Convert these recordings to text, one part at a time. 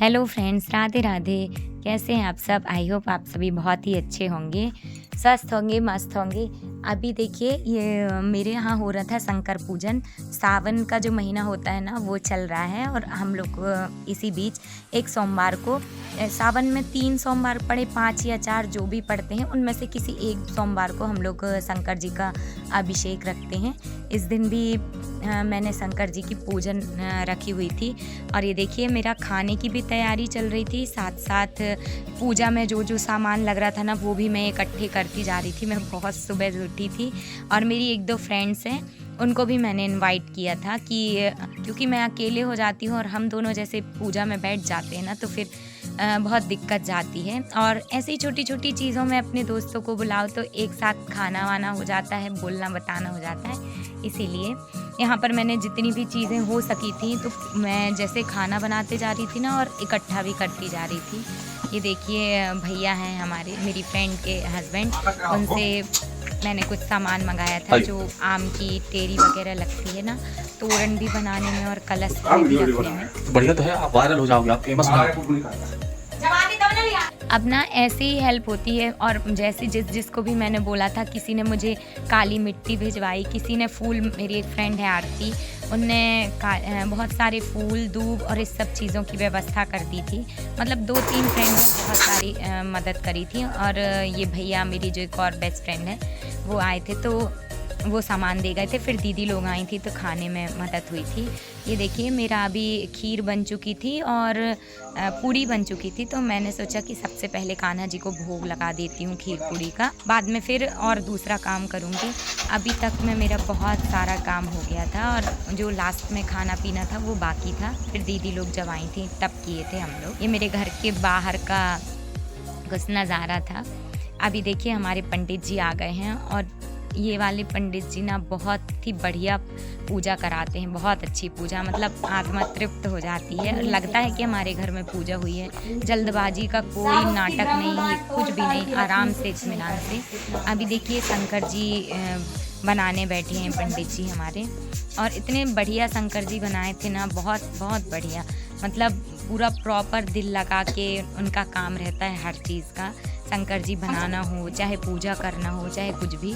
Hello friends, Radhe Radhe. कैसे हैं आप सब? आई होप आप सभी बहुत ही अच्छे होंगे, स्वस्थ होंगे, मस्त होंगे। अभी देखिए ये मेरे यहाँ हो रहा था शंकर पूजन। सावन का जो महीना होता है ना वो चल रहा है और हम लोग इसी बीच एक सोमवार को सावन में 3 सोमवार पड़े, 5 या 4 जो भी पड़ते हैं उनमें से किसी एक सोमवार को हम लोग शंकर जी का अभिषेक रखते हैं। इस दिन भी मैंने शंकर जी की पूजन रखी हुई थी और ये देखिए मेरा खाने की भी तैयारी चल रही थी, साथ साथ पूजा में जो जो सामान लग रहा था ना वो भी मैं इकट्ठे करती जा रही थी। मैं बहुत सुबह उठी थी और मेरी 1-2 फ्रेंड्स हैं उनको भी मैंने इनवाइट किया था कि क्योंकि मैं अकेले हो जाती हूँ और हम दोनों जैसे पूजा में बैठ जाते हैं ना तो फिर बहुत दिक्कत जाती है। और ऐसी छोटी छोटी चीज़ों में अपने दोस्तों को बुलाओ तो एक साथ खाना वाना हो जाता है, बोलना बताना हो जाता है। इसीलिए यहाँ पर मैंने जितनी भी चीज़ें हो सकी थी तो मैं जैसे खाना बनाते जा रही थी ना और इकट्ठा भी करती जा रही थी। ये देखिए भैया हैं हमारे, मेरी फ्रेंड के हस्बैंड, उनसे मैंने कुछ सामान मंगाया था जो आम की टेरी वगैरह लगती है ना, तोरण भी बनाने में और कलश भी रखने में। बढ़िया तो है, आप वायरल हो जाओगे, आप फेमस हो। अब ना ऐसे ही हेल्प होती है। और जैसे जिसको भी मैंने बोला था, किसी ने मुझे काली मिट्टी भिजवाई, किसी ने फूल, मेरी एक फ्रेंड है आरती, उनने बहुत सारे फूल, दूब और इस सब चीज़ों की व्यवस्था कर दी थी। मतलब 2-3 फ्रेंड ने बहुत सारी मदद करी थी। और ये भैया मेरी जो एक और बेस्ट फ्रेंड है वो आए थे तो वो सामान दे गए थे। फिर दीदी लोग आई थी तो खाने में मदद हुई थी। ये देखिए मेरा अभी खीर बन चुकी थी और पूड़ी बन चुकी थी, तो मैंने सोचा कि सबसे पहले कान्हा जी को भोग लगा देती हूँ खीर पूड़ी का, बाद में फिर और दूसरा काम करूँगी। अभी तक में मेरा बहुत सारा काम हो गया था और जो लास्ट में खाना पीना था वो बाकी था। फिर दीदी लोग जब आई थी तब किए थे हम लोग। ये मेरे घर के बाहर का कुछ नज़ारा था। अभी देखिए हमारे पंडित जी आ गए हैं और ये वाले पंडित जी ना बहुत ही बढ़िया पूजा कराते हैं, बहुत अच्छी पूजा, मतलब आत्मा तृप्त हो जाती है। लगता है कि हमारे घर में पूजा हुई है। जल्दबाजी का कोई नाटक नहीं, कुछ भी नहीं, आराम से इत्मीनान से। अभी देखिए शंकर जी बनाने बैठे हैं पंडित जी हमारे, और इतने बढ़िया शंकर जी बनाए थे ना, बहुत बहुत बढ़िया। मतलब पूरा प्रॉपर दिल लगा के उनका काम रहता है हर चीज़ का। शंकर जी बनाना हो, चाहे पूजा करना हो, चाहे कुछ भी।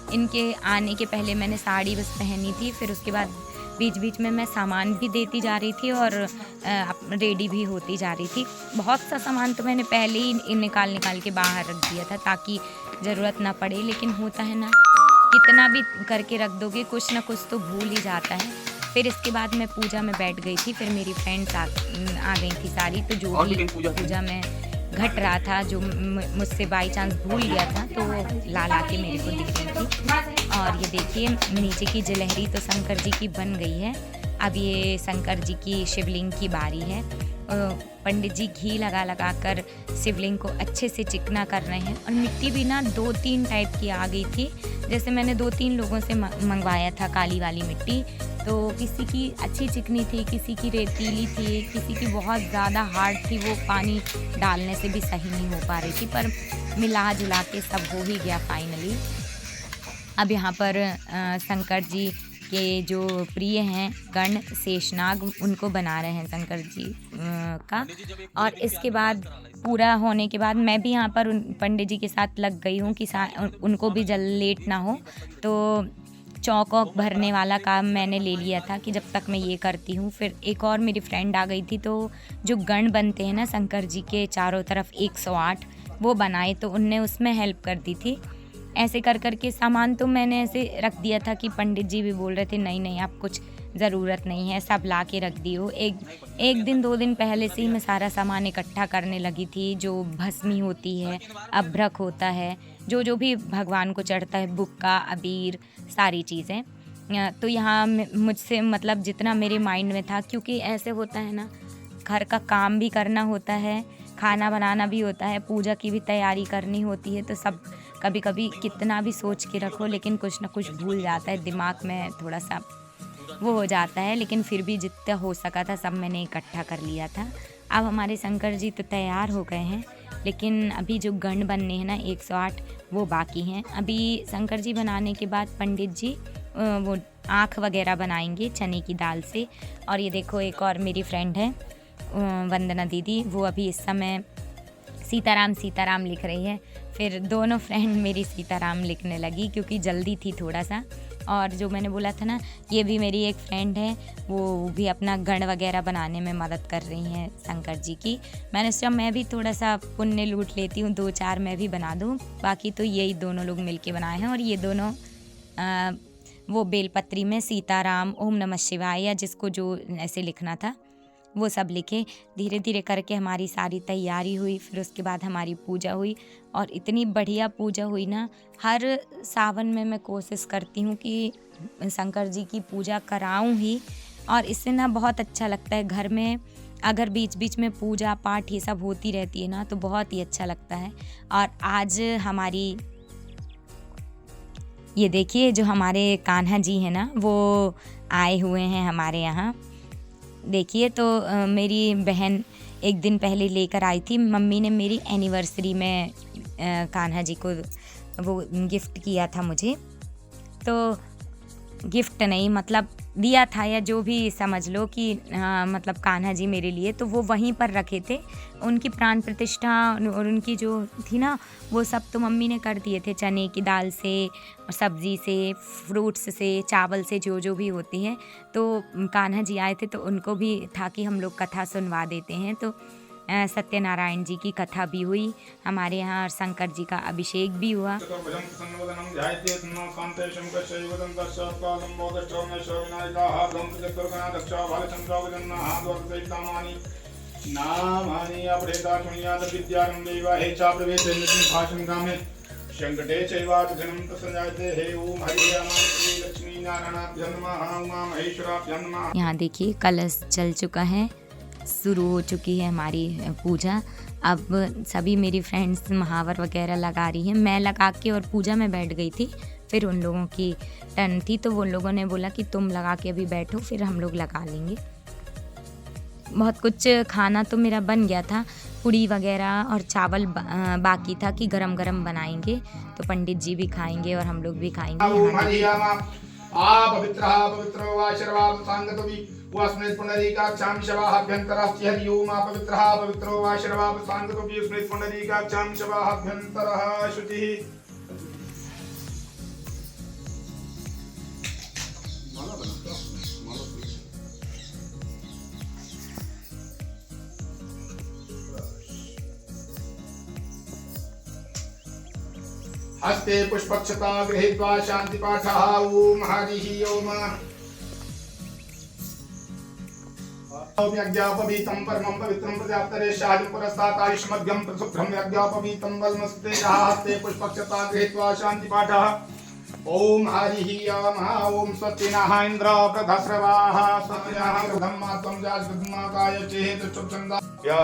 इनके आने के पहले मैंने साड़ी बस पहनी थी, फिर उसके बाद बीच बीच में मैं सामान भी देती जा रही थी और रेडी भी होती जा रही थी। बहुत सा सामान तो मैंने पहले ही निकाल के बाहर रख दिया था ताकि ज़रूरत ना पड़े, लेकिन होता है ना, कितना भी करके रख दोगे कुछ ना कुछ तो भूल ही जाता है। फिर इसके बाद मैं पूजा में बैठ गई थी, फिर मेरी फ्रेंड्स आ गई थी सारी, तो जो भी पूजा में घट रहा था, जो मुझसे बाई चांस भूल गया था, तो वो ला के मेरे को दिख रही थी। और ये देखिए नीचे की जलहरी तो शंकर जी की बन गई है। अब ये शंकर जी की शिवलिंग की बारी है। पंडित जी घी लगा कर शिवलिंग को अच्छे से चिकना कर रहे हैं। और मिट्टी भी ना 2-3 टाइप की आ गई थी। जैसे मैंने 2-3 लोगों से मंगवाया था काली वाली मिट्टी, तो किसी की अच्छी चिकनी थी, किसी की रेतीली थी, किसी की बहुत ज़्यादा हार्ड थी, वो पानी डालने से भी सही नहीं हो पा रही थी, पर मिला जुला के सब हो ही गया फाइनली। अब यहाँ पर शंकर जी के जो प्रिय हैं गण शेषनाग, उनको बना रहे हैं शंकर जी का। और इसके बाद पूरा होने के बाद मैं भी यहाँ पर उन पंडित जी के साथ लग गई हूँ कि उनको भी लेट ना हो। तो चौक वौक भरने वाला काम मैंने ले लिया था कि जब तक मैं ये करती हूँ। फिर एक और मेरी फ्रेंड आ गई थी, तो जो गण बनते हैं ना शंकर जी के चारों तरफ 108, वो बनाए, तो उनने उसमें हेल्प कर दी थी। ऐसे कर के सामान तो मैंने ऐसे रख दिया था कि पंडित जी भी बोल रहे थे नहीं आप कुछ ज़रूरत नहीं है, सब ला के रख दियो। एक दिन 2 दिन पहले से ही मैं सारा सामान इकट्ठा करने लगी थी। जो भस्मी होती है, अभ्रक होता है, जो भी भगवान को चढ़ता है, बुक्का, अबीर, सारी चीज़ें। तो यहाँ मुझसे मतलब जितना मेरे माइंड में था, क्योंकि ऐसे होता है ना, घर का काम भी करना होता है, खाना बनाना भी होता है, पूजा की भी तैयारी करनी होती है, तो सब कभी कभी कितना भी सोच के रखो लेकिन कुछ ना कुछ भूल जाता है, दिमाग में थोड़ा सा वो हो जाता है। लेकिन फिर भी जितना हो सका था सब मैंने इकट्ठा कर लिया था। अब हमारे शंकर जी तो तैयार हो गए हैं, लेकिन अभी जो गण बनने हैं ना 108, वो बाकी हैं। अभी शंकर जी बनाने के बाद पंडित जी वो आँख वगैरह बनाएंगे चने की दाल से। और ये देखो एक और मेरी फ्रेंड है, वंदना दीदी, वो अभी इस समय सीताराम सीताराम लिख रही है। फिर दोनों फ्रेंड मेरी सीताराम लिखने लगी क्योंकि जल्दी थी थोड़ा सा। और जो मैंने बोला था ना, ये भी मेरी एक फ्रेंड है, वो भी अपना गण वगैरह बनाने में मदद कर रही हैं शंकर जी की। मैंने सोचा मैं भी थोड़ा सा पुण्य लूट लेती हूँ, 2-4 मैं भी बना दूँ। बाकी तो यही दोनों लोग मिलके बनाए हैं। और ये दोनों वो बेलपत्री में सीताराम, ओम नमः शिवाय, या जिसको जो ऐसे लिखना था वो सब लिखे। धीरे धीरे करके हमारी सारी तैयारी हुई। फिर उसके बाद हमारी पूजा हुई और इतनी बढ़िया पूजा हुई ना। हर सावन में मैं कोशिश करती हूँ कि शंकर जी की पूजा कराऊँ ही, और इससे ना बहुत अच्छा लगता है। घर में अगर बीच बीच में पूजा पाठ ये सब होती रहती है ना, तो बहुत ही अच्छा लगता है। और आज हमारी ये देखिए, जो हमारे कान्हा जी हैं ना, वो आए हुए हैं हमारे यहाँ। देखिए, तो मेरी बहन एक दिन पहले लेकर आई थी। मम्मी ने मेरी एनिवर्सरी में कान्हा जी को वो गिफ्ट किया था मुझे। तो गिफ्ट नहीं, मतलब दिया था, या जो भी समझ लो कि मतलब कान्हा जी मेरे लिए, तो वो वहीं पर रखे थे। उनकी प्राण प्रतिष्ठा और उनकी जो थी ना, वो सब तो मम्मी ने कर दिए थे, चने की दाल से, सब्ज़ी से, फ्रूट्स से, चावल से, जो जो भी होती है। तो कान्हा जी आए थे तो उनको भी था कि हम लोग कथा सुनवा देते हैं। तो सत्यनारायण जी की कथा भी हुई हमारे यहाँ, और शंकर जी का अभिषेक भी हुआ। शंकटे चैवार्जुनं प्रसन्नाते हे ओम हरि राम श्री लक्ष्मी नारायणाभ्यं नमः उमा महेश्वराभ्यं नमः। यहाँ देखिए कलश चल चुका है, शुरू हो चुकी है हमारी पूजा। अब सभी मेरी फ्रेंड्स महावर वगैरह लगा रही हैं। मैं लगा के और पूजा में बैठ गई थी। फिर उन लोगों की टर्न थी, तो वो लोगों ने बोला कि तुम लगा के अभी बैठो, फिर हम लोग लगा लेंगे। बहुत कुछ खाना तो मेरा बन गया था, पूड़ी वगैरह और चावल बाकी था कि गरम गरम बनाएंगे, तो पंडित जी भी खाएंगे और हम लोग भी खाएंगे। पवित्र वा शर्वाम सांगतोवि वास्मृत पुंडरीकाक्षां शवाभ्यन्तरः हरि ओम पवित्रः पवित्रो वा शर्वाम सांगतोवि स्मृत पुंडरीकाक्षां शवाभ्यन्तरः शुचिः। हस्ते पुष्पक्षता गृहीत्वा शान्तिपाठः ओम हरिः ओम। यज्ञोपवीतं परमं पवित्रं प्रजाप्तरे शाहिं पुरस्तात् आयुष्मध्यं प्रशुभ्रं यज्ञोपवीतं बलमस्ते हस्ते पुष्पक्षता गृहीत्वा शान्तिपाठः ओम हरिः ओम। ओम स्वस्तिनः इन्द्र प्रधस्रवाः स्वस्तिनः ब्रह्मात्मं जागृतमाकाय चेत् चुच्छन्दा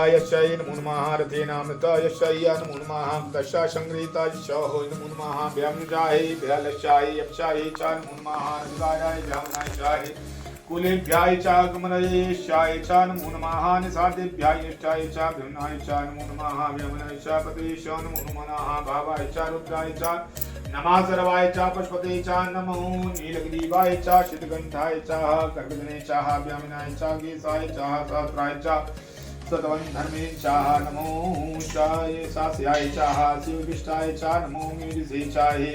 यशय नमो नमः रथेनामृतयशय नमो नमः दशा संगृहीतयश नमो नमः व्यामजाय व्यालशाय यक्षाय च नमो नमः रजगाय व्यामनाय चाय कुलेभ्याय च गमनयेशाय च नमो नमः निसादेभ्याय चाय च भ्रमणाय च नमो नमः व्यामनाय च पतेश नमो नमः भावाय च रुद्राय च नमः सर्वाय च पशुपते च नमो नीलग्रीवाय च सिद्धगंधाय च कर्कजने च व्यामनाय च गेसाय च सहस्राय च सतवंधर्मे चाह नमो चाय सास्याय चाह शिवविष्टाय चाह नमो मीरिसे चाहे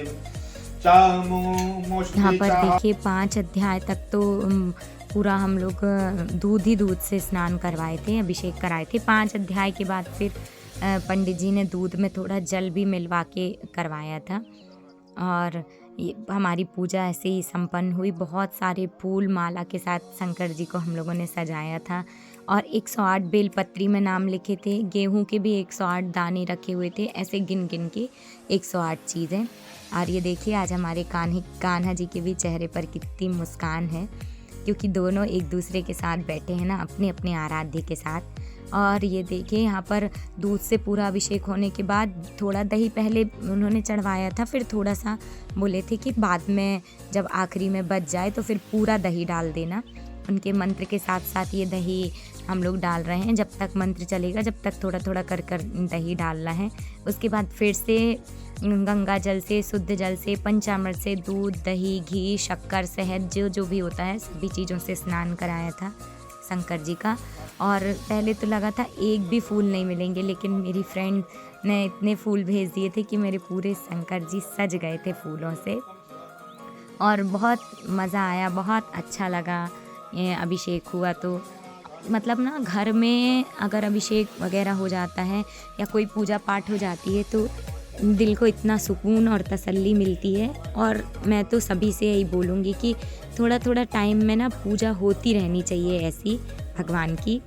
यहाँ पर देखिए 5 अध्याय तक तो पूरा हम लोग दूध से स्नान करवाए थे, अभिषेक कराए थे। 5 अध्याय के बाद फिर पंडित जी ने दूध में थोड़ा जल भी मिलवा के करवाया था। और हमारी पूजा ऐसे ही संपन्न हुई। बहुत सारे फूल माला के साथ शंकर जी को हम लोगों ने सजाया था, और 108 बेलपत्री में नाम लिखे थे। गेहूं के भी 108 दाने रखे हुए थे, ऐसे गिन गिन के 108 चीज़ें। और ये देखिए आज हमारे कान्हा जी के भी चेहरे पर कितनी मुस्कान है, क्योंकि दोनों एक दूसरे के साथ बैठे हैं ना, अपने अपने आराध्य के साथ। और ये देखिए यहाँ पर दूध से पूरा अभिषेक होने के बाद थोड़ा दही पहले उन्होंने चढ़वाया था, फिर थोड़ा सा बोले थे कि बाद में जब आखिरी में बच जाए तो फिर पूरा दही डाल देना। उनके मंत्र के साथ साथ ये दही हम लोग डाल रहे हैं। जब तक मंत्र चलेगा जब तक थोड़ा थोड़ा कर कर दही डालना है। उसके बाद फिर से गंगा जल से, शुद्ध जल से, पंचामृत से, दूध, दही, घी, शक्कर, शहद, जो जो भी होता है सभी चीज़ों से स्नान कराया था शंकर जी का। और पहले तो लगा था एक भी फूल नहीं मिलेंगे, लेकिन मेरी फ्रेंड ने इतने फूल भेज दिए थे कि मेरे पूरे शंकर जी सज गए थे फूलों से। और बहुत मज़ा आया, बहुत अच्छा लगा। ये अभिषेक हुआ तो मतलब ना घर में अगर अभिषेक वगैरह हो जाता है या कोई पूजा पाठ हो जाती है तो दिल को इतना सुकून और तसल्ली मिलती है। और मैं तो सभी से यही बोलूँगी कि थोड़ा थोड़ा टाइम में ना पूजा होती रहनी चाहिए ऐसी भगवान की,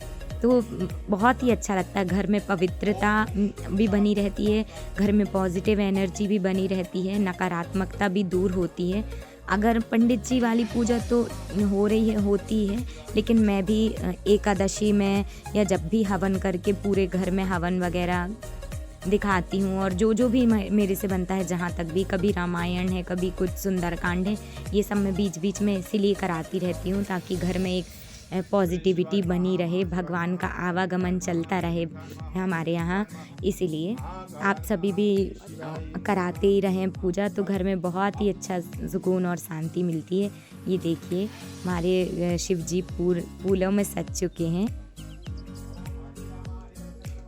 तो बहुत ही अच्छा लगता है। घर में पवित्रता भी बनी रहती है, घर में पॉजिटिव एनर्जी भी बनी रहती है, नकारात्मकता भी दूर होती है। अगर पंडित जी वाली पूजा तो हो रही है, होती है, लेकिन मैं भी एकादशी में या जब भी हवन करके पूरे घर में हवन वगैरह दिखाती हूँ। और जो भी मेरे से बनता है, जहाँ तक भी, कभी रामायण है, कभी कुछ सुंदरकांड है, ये सब मैं बीच बीच में इसीलिए कराती रहती हूँ ताकि घर में एक पॉजिटिविटी बनी रहे, भगवान का आवागमन चलता रहे हमारे यहाँ। इसीलिए आप सभी भी कराते ही रहें पूजा, तो घर में बहुत ही अच्छा सुकून और शांति मिलती है। ये देखिए हमारे शिव जी फूलों में सज चुके हैं।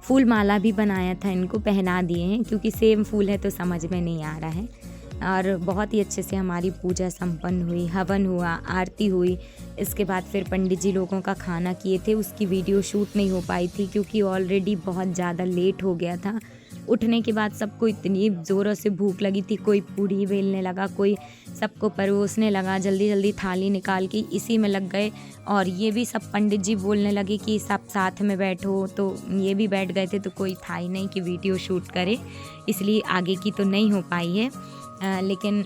फूल माला भी बनाया था, इनको पहना दिए हैं क्योंकि सेम फूल है तो समझ में नहीं आ रहा है। और बहुत ही अच्छे से हमारी पूजा संपन्न हुई, हवन हुआ, आरती हुई। इसके बाद फिर पंडित जी लोगों का खाना किए थे, उसकी वीडियो शूट नहीं हो पाई थी क्योंकि ऑलरेडी बहुत ज़्यादा लेट हो गया था। उठने के बाद सबको इतनी ज़ोरों से भूख लगी थी, कोई पूड़ी बेलने लगा, कोई सबको परोसने लगा, जल्दी जल्दी थाली निकाल के इसी में लग गए। और ये भी सब पंडित जी बोलने लगे कि सब साथ में बैठो, तो ये भी बैठ गए थे, तो कोई था ही नहीं कि वीडियो शूट करे, इसलिए आगे की तो नहीं हो पाई है। लेकिन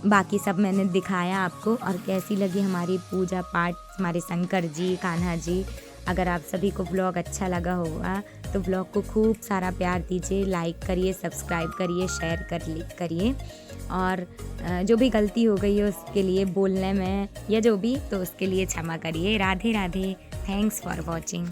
बाकी सब मैंने दिखाया आपको। और कैसी लगी हमारी पूजा पाठ, हमारे शंकर जी, कान्हा जी। अगर आप सभी को ब्लॉग अच्छा लगा होगा तो ब्लॉग को खूब सारा प्यार दीजिए, लाइक करिए, सब्सक्राइब करिए, शेयर करिए। और जो भी गलती हो गई है उसके लिए बोलने में या जो भी, तो उसके लिए क्षमा करिए। Radhe Radhe. Thanks for watching.